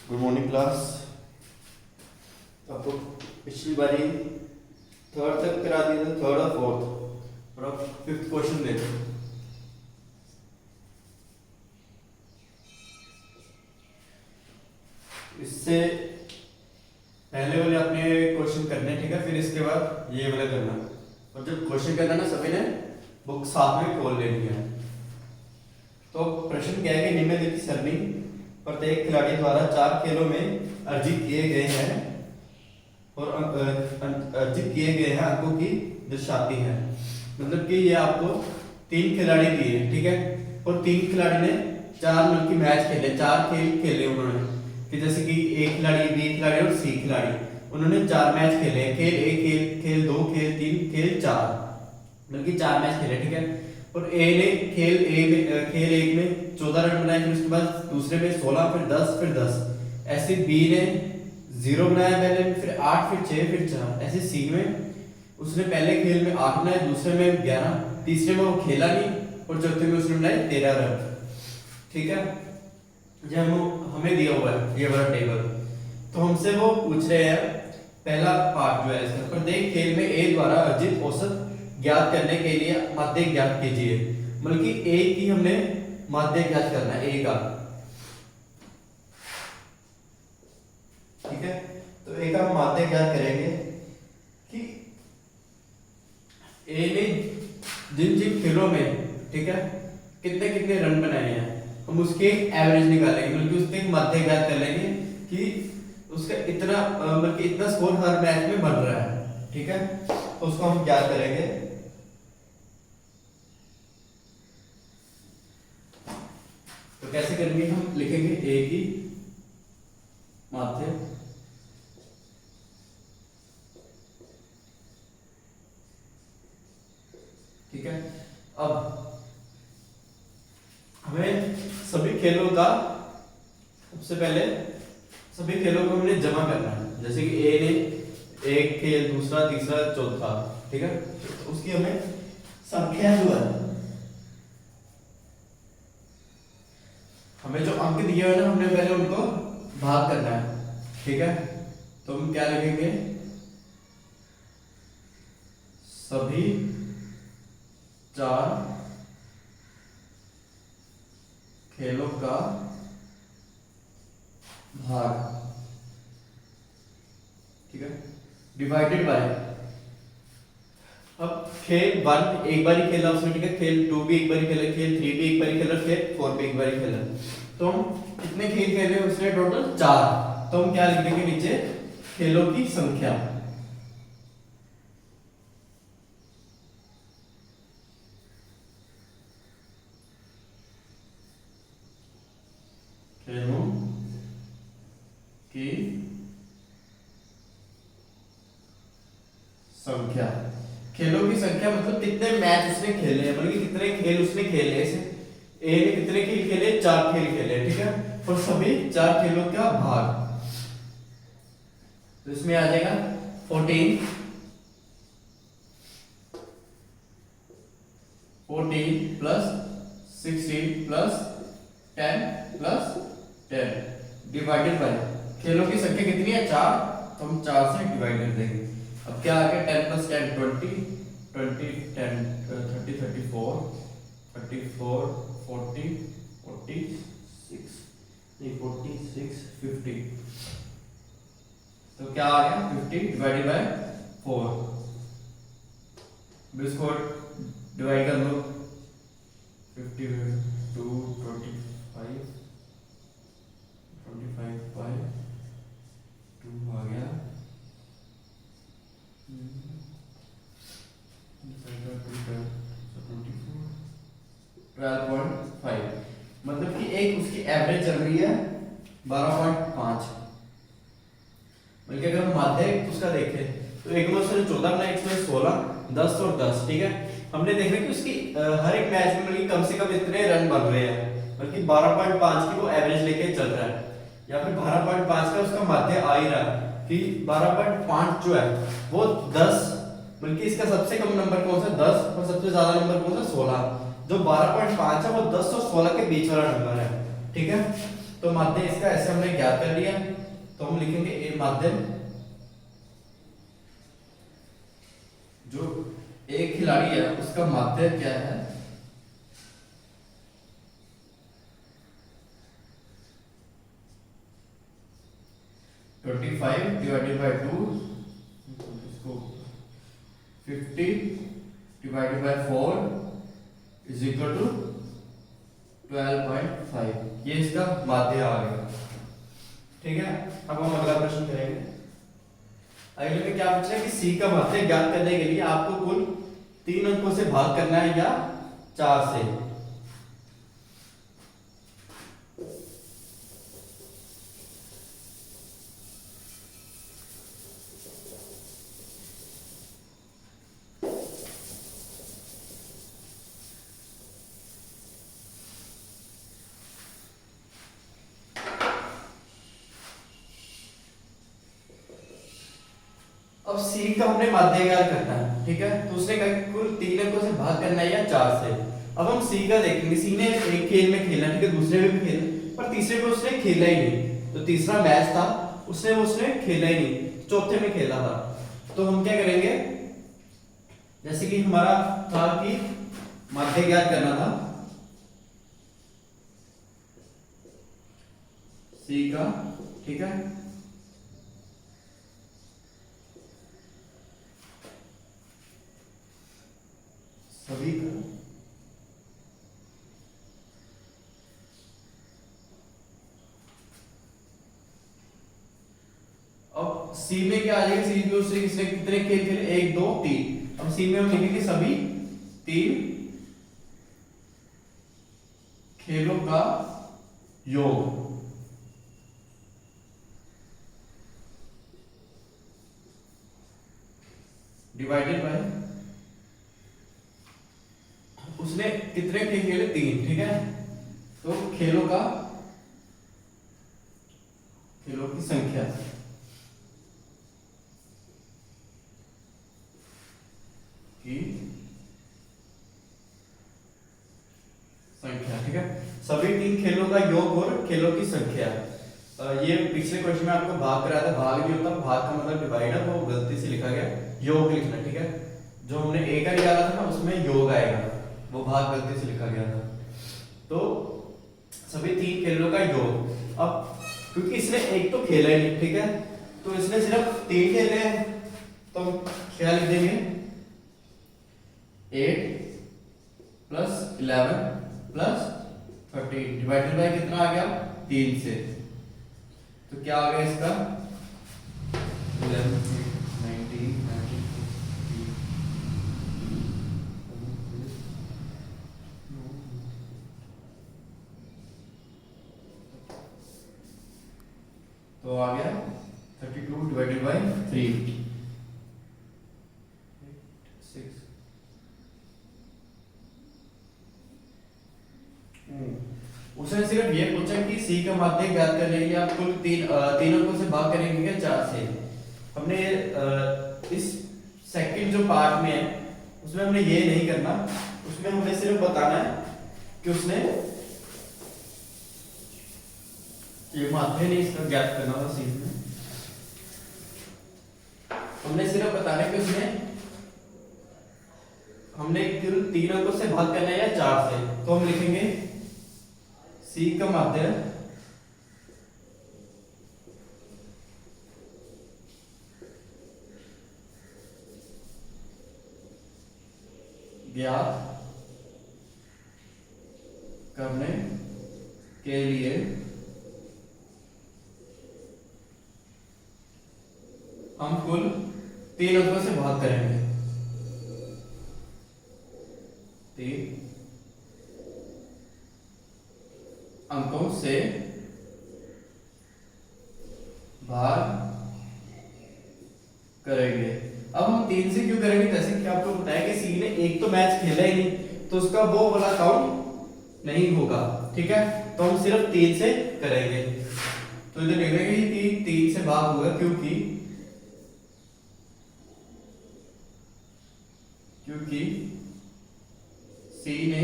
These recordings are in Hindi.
Good morning class. आपको पिछली बारी थर्ड तक करा दिया था, थर्ड और फोर्थ, और अब फिफ्थ क्वेश्चन देखो। इससे पहले वाले आपने क्वेश्चन करने, ठीक है, फिर इसके बाद ये वाला करना। और जब क्वेश्चन करना ना, सभी ने बुक साथ में खोल लेनी है। तो प्रश्न क्या है कि निम्नलिखित सरणी प्रत्येक खिलाड़ी द्वारा 4 खेलों में अर्जित किए गए हैं और अर्जित किए गए हैं अंकों की दर्शाती है। मतलब कि ये आपको 3 खिलाड़ी दिए, ठीक है, और 3 खिलाड़ी ने 4 मिलकर मैच खेले, 4 खेल खेले उन्होंने, कि जैसे कि ए खिलाड़ी, बी खिलाड़ी और सी खिलाड़ी, उन्होंने 4 मैच खेले, खेल 1, खेल 2, खेल 3, खेल 4, बल्कि 4 मैच खेले, ठीक है। और ए ने खेल एक में 14 रन बनाए, फिर उसके बाद दूसरे में 16, फिर 10, फिर 10। ऐसे बी ने 0 बनाया पहले में, फिर 8, फिर 6, फिर 4। ऐसे सी में उसने पहले खेल में 8 बनाए, दूसरे में 11, तीसरे में वो खेला नहीं, और चौथे में उसने बनाए 13 रन, ठीक है। जब हमें दिया हुआ है ये वाला टेबल, तो हमसे वो पूछ रहे हैं पहला पार्ट जो है इसका, प्रत्येक खेल में ए द्वारा अर्जित औसत ज्ञात करने के लिए माध्य ज्ञात कीजिए। मतलब कि ए की हमने माध्य ज्ञात करना है, ए का, ठीक है। तो ए का माध्य ज्ञात करेंगे कि ए ने जिन जिन खेलों में, ठीक है, कितने कितने रन बनाए हैं, हम उसके एवरेज निकालेंगे, मतलब कि उसके एक माध्य ज्ञात कर लेंगे कि उसका इतना, मतलब कि इतना स्कोर हर मैच में बन रहा है, ठीक है। तो उसको हम क्या करेंगे, तो कैसे करेंगे, हम लिखेंगे ए की माध्य, ठीक है। अब हमें सभी खेलों का, सबसे पहले सभी खेलों को हमने जमा करना है, जैसे कि ए ने एक खेल, दूसरा, तीसरा, चौथा, ठीक है। तो उसकी हमें संख्या जो है, हमें जो अंक दिए हुए ना, हमने पहले उनको भाग करना है, ठीक है। तो हम क्या लिखेंगे, सभी 4 खेलों का भाग, ठीक है, डिवाइडेड बाय। अब खेल 1 एक बार ही खेला उसने, ठीक है, खेल 2 भी एक बार ही खेला, खेल 3 भी एक बार ही खेला, खेल 4 भी एक बार ही खेला। तो हम कितने खेल खेले उसने, टोटल 4। तो हम क्या लिख देंगे नीचे, खेलों की संख्या, खेलों की संख्या। खेलों की संख्या मतलब कितने मैच उसने खेले हैं, मतलब कितने खेल उसने खेले हैं। ए ने कितने खेल खेले, 4 खेल खेले, ठीक है, और सभी 4 खेलों का भाग। तो इसमें आ जाएगा 14 plus 16 plus 10 plus 10 divided by खेलों की संख्या कितनी है, 4, तो हम 4 से डिवाइड कर देंगे। अब क्या आ गया, 10 प्लस 10 20 20 10 30 34 34 40 46 नहीं 46 50। तो क्या आ गया, 50 डिवाइडेड बाय 4। इसको डिवाइड कर लो, 52 25 25 बाय 2 आ गया, 12.5। मतलब कि एक उसकी एवरेज चल रही है 12.5। बल्कि अगर हम माध्य उसका देखें तो एक में उसने 14 बनाए, एक में 16, 10 और 10, ठीक है। हमने देखा कि उसकी हर एक मैच में मतलब कम से कम इतने रन बन रहे हैं, बल्कि 12.5 की वो एवरेज लेके चल रहा है, या फिर 12.5 का उसका माध्य आ ही रहा है कि 12.5 जो है वो 10, बल्कि इसका सबसे कम नंबर कौन सा, 10, और सबसे ज्यादा नंबर कौन सा, 16। जो 12.5 है वो 10 और 16 के बीच वाला नंबर है, ठीक है। तो माध्य इसका ऐसे हमने ज्ञात कर लिया, तो हम लिखेंगे ए माध्यम, जो एक खिलाड़ी है उसका माध्य क्या है, 25 डिवाइडेड बाय 2, इसको 50 divided by 4 is equal to 12.5। ये इसका माध्य आ गया। ठीक है, अब हम अगला प्रश्न करेंगे। अगले में क्या पूछा है कि सी का माध्य ज्ञात करने के लिए आपको कुल 3 अंकों से भाग करना है या 4 से। अब सी का हमने माध्य ज्ञात करना है, ठीक है, तो उसने कहा कुल 3 अंकों से भाग करना है या 4 से। अब हम सी का देखेंगे। सी ने एक खेल में खेला, ठीक है, दूसरे में भी खेला, पर तीसरे में उसने खेला ही नहीं। तो तीसरा मैच था, उसने खेला ही नहीं, चौथे में खेला था। तो हम क्या करेंगे, जैसे कि हमारा था कि माध्य ज्ञात करना था सी का, ठीक है, सभी का अब सी में क्या आ जाएगा, सी में उसने किसने कितने खेल खेले, 1 2 3। अब सी में हम लिखेंगे सभी 3 खेलों का योग, डिवाइडेड बाय उसने कितने खेल खेले, 3, ठीक है, तो खेलों की संख्या ठीक है, सभी 3 खेलों का योग और खेलों की संख्या। ये पिछले क्वेश्चन में आपको भाग कराया था, भाग नहीं होता, भाग का मतलब डिवाइड है, वो गलती से लिखा गया, योग लिखना, ठीक है, जो हमने ए का निकाला था ना उसमें योग आएगा, वो भाग गलती से लिखा गया था। तो सभी 3 खेलों का योग। अब क्योंकि इसने एक तो खेला ही नहीं, ठीक है, तो इसने सिर्फ 3 खेले हैं, तो हम क्या लिख देंगे, 8 प्लस 11 प्लस 13 डिवाइडेड बाय कितना आ गया, 3 से। तो क्या आ गया इसका 11 19 तो आ गया 32 डिवाइडेड बाय 3 6। उसने सिर्फ ये पूछा कि सी का माध्य ज्ञात करने के लिए आप कुल 3 अंकों से भाग करेंगे क्या 4 से। हमने इस सेकंड जो पार्ट में है उसमें हमने ये नहीं करना, उसमें हमें सिर्फ बताना है कि उसने ये माध्य नहीं इसका ज्ञात करना था सी में, हमने सिर्फ बताना है कि उसने हमने कुल 3 अंकों से भाग करना है या 4 से। तो हम लिखेंगे सी का माध्य ज्ञात करने के लिए हम कुल 3 अंकों से भाग करेंगे, 3 अंकों से भाग करेंगे। अब हम 3 से क्यों करेंगे, जैसे कि आपको बताया कि सी ने एक तो मैच खेला ही नहीं, तो उसका वो वाला काउंट नहीं होगा, ठीक है, तो हम सिर्फ 3 से करेंगे। तो इधर लिख देंगे कि 3 से भाग होगा क्योंकि सी ने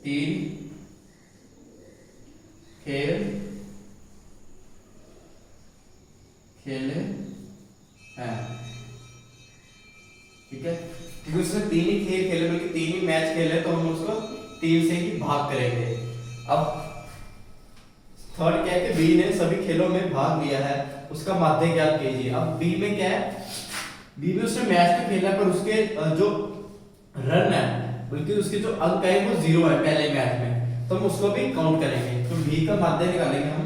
3 खेल खेले हैं, ठीक है, क्योंकि उसने 3 ही खेल खेले, बल्कि 3 ही मैच खेले, तो हम उसको 3 से ही भाग करेंगे। अब थर्ड क्या है कि बी ने सभी खेलों में भाग लिया है, उसका माध्य ज्ञात कीजिए। अब बी में क्या है, बी में उसने मैच तो खेला, पर उसके जो रन है, बल्कि उसके जो अंक है वो 0 है पहले मैच में, तो हम उसको भी काउंट करेंगे। तो बी का माध्य निकालेंगे हम,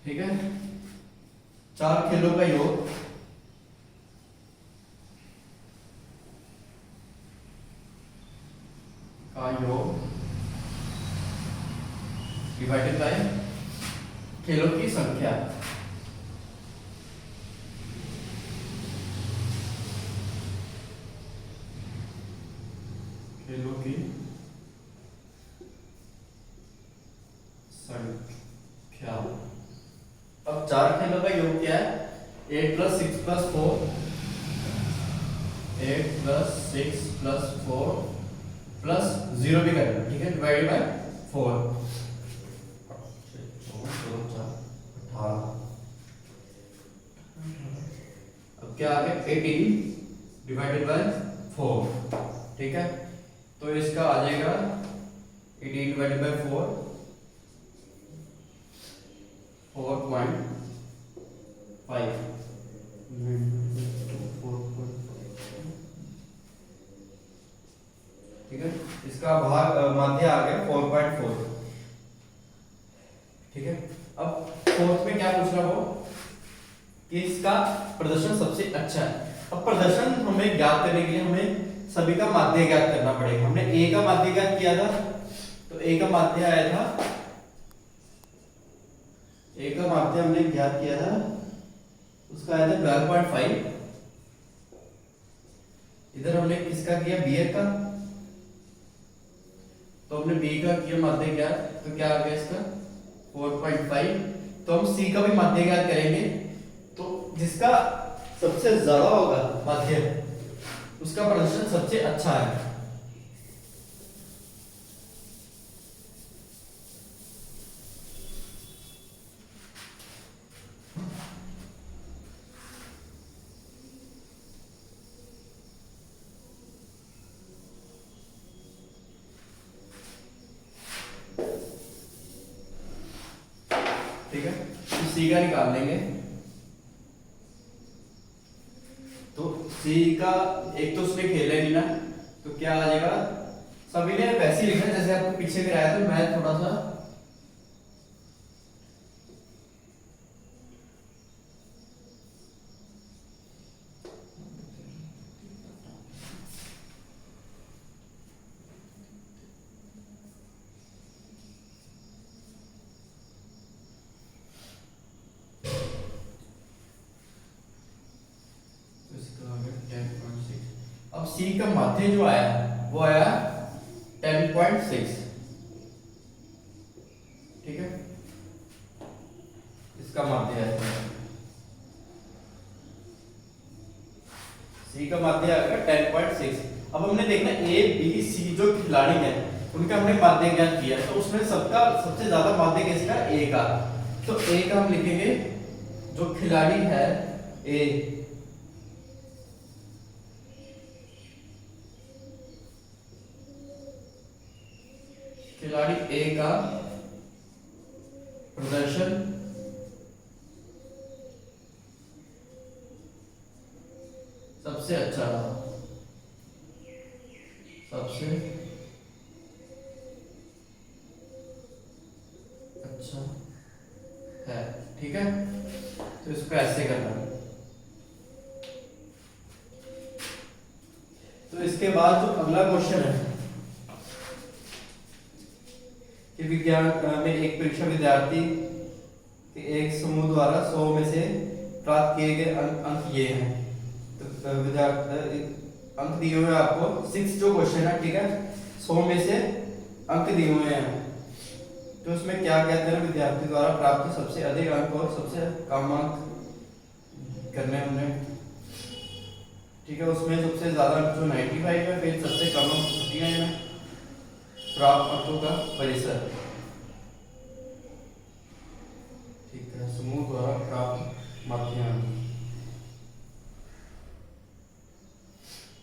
ठीक है, 4 खेलों का योग डिवाइडेड बाय खेलों की संख्या, खेलों की संख्या। अब 4 खेलों का योग क्या है, 8 + 6 + 4, 8 + 6 + 4 प्लस 0 भी करना, ठीक है, डिवाइडेड बाय 4, 18। अब क्या आ गया, 18 डिवाइडेड बाय 4, ठीक है, तो इसका आ जाएगा 18 डिवाइडेड बाय 4, 4.5, ठीक है, इसका भाग माध्य आ गया 4.4, ठीक है। अब फोर्थ में क्या पूछ रहा हो कि इसका प्रदर्शन सबसे अच्छा है। अब प्रदर्शन हमें ज्ञात करने के लिए हमें सभी का माध्य ज्ञात करना पड़ेगा। हमने ए का माध्य ज्ञात किया था, तो ए का माध्य आया था, ए का माध्य हमने ज्ञात किया था, उसका आया था 12.5। इधर हमने किसका किया, बी का, तो हमने बी का किया माध्य ज्ञात, तो क्या आ गया इसका 4.5। तो हम सी का भी माध्य ज्ञात करेंगे, तो जिसका सबसे ज्यादा होगा माध्य, उसका प्रदर्शन सबसे अच्छा है। ठीक है, तो सी का निकाल लेंगे। तो सी का एक तो उसने खेला नहीं ना, तो क्या आ जाएगा, सभी ने वैसे ही लिखा जैसे आपको पीछे कराया था, मैं थोड़ा सा अब सी का माध्य जो आया वो आया 10.6, ठीक है, इसका माध्य है, सी का माध्य आएगा 10.6। अब हमने देखना ए बी सी जो खिलाड़ी हैं उनका हमने माध्य ज्ञात किया, तो उसमें सबका सबसे ज्यादा माध्य किसका, ए का, तो ए का हम लिखेंगे जो खिलाड़ी है ए, खिलाड़ी ए का प्रदर्शन सबसे अच्छा रहा, सबसे अच्छा है, ठीक है, तो इसको ऐसे करना। तो इसके बाद जो अगला क्वेश्चन है कि विज्ञान में एक परीक्षा विद्यार्थी के एक समूह द्वारा 100 में से प्राप्त किए गए अंक ये हैं। तो विद्यार्थी अंक दिए हुए आपको 6 जो क्वेश्चन है, ठीक है, 100 में से अंक दिए हुए हैं, तो उसमें क्या कहते हैं, विद्यार्थी द्वारा प्राप्त सबसे अधिक अंक और सबसे कम अंक करने हमने। ठीक है, उसमें सबसे ज्यादा अंक जो 95 है, फिर सबसे कम अंक 39 है। प्राप्त अंकों का परिसर, ठीक है, समूह द्वारा प्राप्त माध्यांक।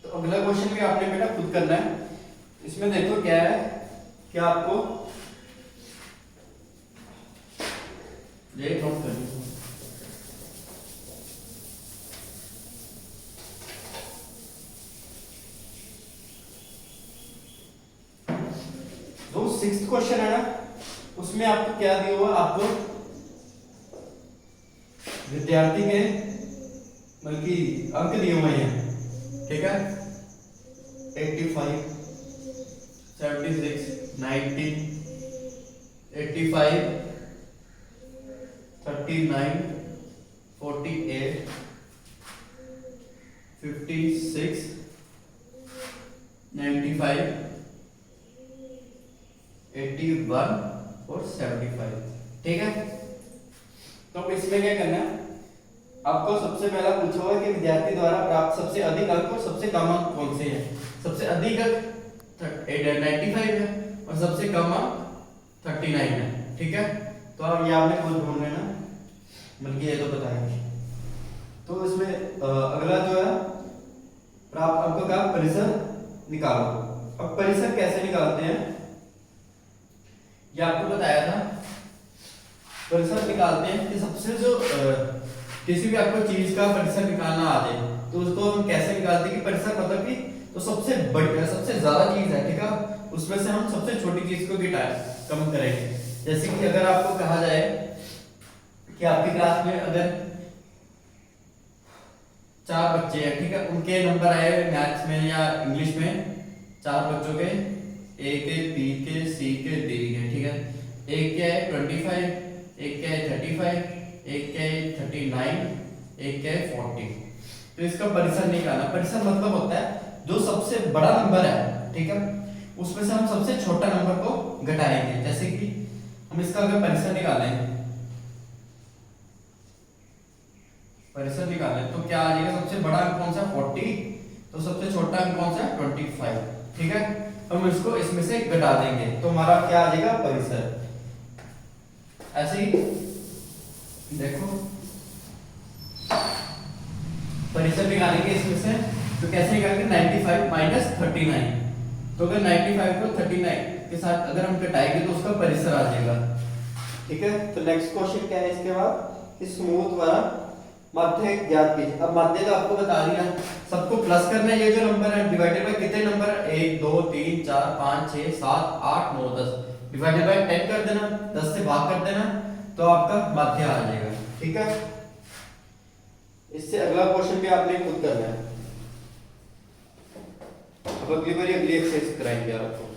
तो अगला क्वेश्चन भी आपने बेटा खुद करना है। इसमें देखो क्या है कि आपको ये नोट करनी है। जो 6th क्वेश्चन है ना, उसमें आपको क्या दिया हुआ, आपको विद्यार्थी के बल्कि अंक दिए हुए हैं, ठीक है, 85, 76, 90, 85, 39, 48, 56, 95, 81 और 75, ठीक है। तो अब इसमें क्या करना है, आपको सबसे पहला पूछा हुआ है कि विद्यार्थी द्वारा प्राप्त सबसे अधिक अंक और सबसे कम अंक कौन से हैं। सबसे अधिक अंक 95 है और सबसे कम अंक 39 है, ठीक है। तो अब ये आपने खुद ढूंढ लेना, बल्कि ये तो बताएंगे। तो इसमें अगला जो है, प्राप्त अंकों का परिसर निकालो। अब परिसर कैसे निकालते हैं ये आपको बताया था। परिसर निकालते हैं कि सबसे जो किसी भी आपको चीज का परिसर निकालना आ जाए तो उसको हम कैसे निकालते हैं कि परिसर मतलब कि तो सबसे बड़ी सबसे ज्यादा चीज है, ठीक है, उसमें से हम सबसे छोटी चीज को कम करेंगे। जैसे कि अगर आपको कहा जाए कि आपकी क्लास में अगर 4 बच्चे हैं, ठीक है, उनके नंबर आए मैथ्स में या इंग्लिश में, 4 बच्चों के, ए के, बी के, सी के, डी के, ठीक है। एक क्या है 25, एक क्या है 35, एक क्या है 39, एक क्या है 40। तो इसका परिसर निकालना, परिसर मतलब होता है जो सबसे बड़ा नंबर है, ठीक है, उसमें से हम सबसे छोटा नंबर को घटाएंगे। जैसे कि हम इसका अगर परिसर निकालें, परिसर निकालें तो क्या आ जाएगा, सबसे बड़ा अंक कौन सा 40, तो सबसे छोटा अंक कौन सा 25, ठीक है। हम इसको इसमें से घटा देंगे तो हमारा क्या आ जाएगा परिसर। ऐसे ही देखो परिसर निकालेंगे इसमें से, तो कैसे निकालेंगे 95 माइनस 39। तो अगर 95 को 39 के साथ अगर हम घटाएंगे तो उसका परिसर आ जाएगा, ठीक है। तो नेक्स्ट क्वेश्चन क्या है इसके बाद कि समूह द्वारा माध्य ज्ञात कीजिए। अब माध्य तो आपको बता दिया, सबको प्लस करना है, ये जो नंबर है डिवाइडेड बाय कितने नंबर है 1 2 3 4 5 6 7 8 9 10 डिवाइडेड बाय 10 कर देना, 10 से भाग कर देना, तो आपका माध्य आ जाएगा, ठीक है। इससे अगला क्वेश्चन भी आपने खुद करना है। अब अगली बार अगली एक्सरसाइज कराएंगे आपको।